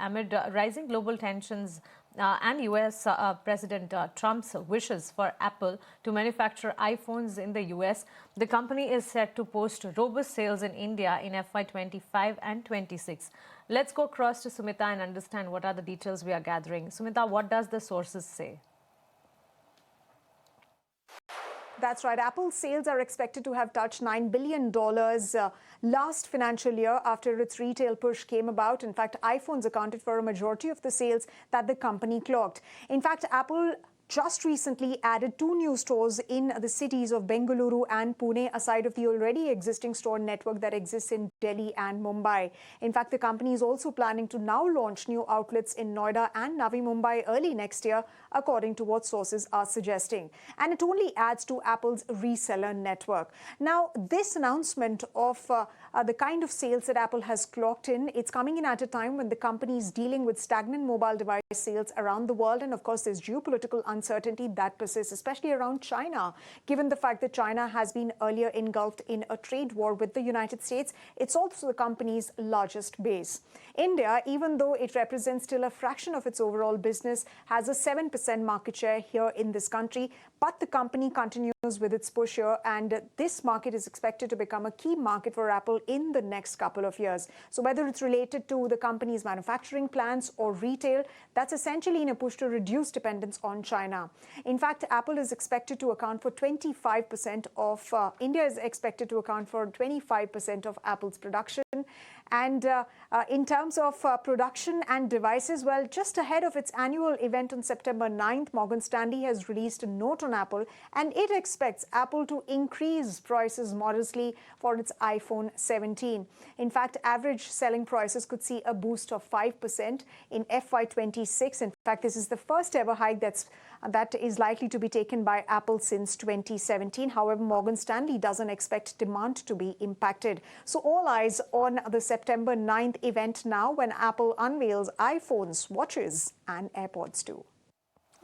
amid rising global tensions and US President Trump's wishes for Apple to manufacture iPhones in the US. The company is set to post robust sales in India in FY25 and 26. Let's go across to Sumita and understand what are the details we are gathering. Sumita, what does the sources say? That's right. Apple's sales are expected to have touched $9 billion last financial year after its retail push came about. In fact, iPhones accounted for a majority of the sales that the company clocked. In fact, Apple just recently added 2 new stores in the cities of Bengaluru and Pune, aside of the already existing store network that exists in Delhi and Mumbai. In fact, the company is also planning to now launch new outlets in Noida and Navi Mumbai early next year, according to what sources are suggesting. And it only adds to Apple's reseller network. Now, this announcement of the kind of sales that Apple has clocked in, it's coming in at a time when the company is dealing with stagnant mobile device sales around the world. And of course, there's geopolitical uncertainty that persists, especially around China, given the fact that China has been earlier engulfed in a trade war with the United States. It's also the company's largest base. India, even though it represents still a fraction of its overall business, has a 7% market share here in this country. But the company continues with its push here, and this market is expected to become a key market for Apple in the next couple of years. So whether it's related to the company's manufacturing plants or retail, that's essentially in a push to reduce dependence on China. In fact, Apple is expected to account for 25% of, India is expected to account for 25% of Apple's production. And in terms of production and devices, well, just ahead of its annual event on September 9th, Morgan Stanley has released a note on Apple, and it expects Apple to increase prices modestly for its iPhone 17. In fact, average selling prices could see a boost of 5% in FY26. In fact, this is the first ever hike that is likely to be taken by Apple since 2017. However, Morgan Stanley doesn't expect demand to be impacted. So all eyes on the September 9th event now, when Apple unveils iPhones, watches and AirPods too.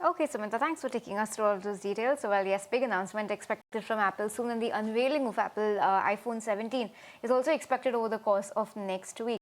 Okay, Sumita, thanks for taking us through all of those details. So, well, yes, big announcement expected from Apple soon, and the unveiling of Apple iPhone 17 is also expected over the course of next week.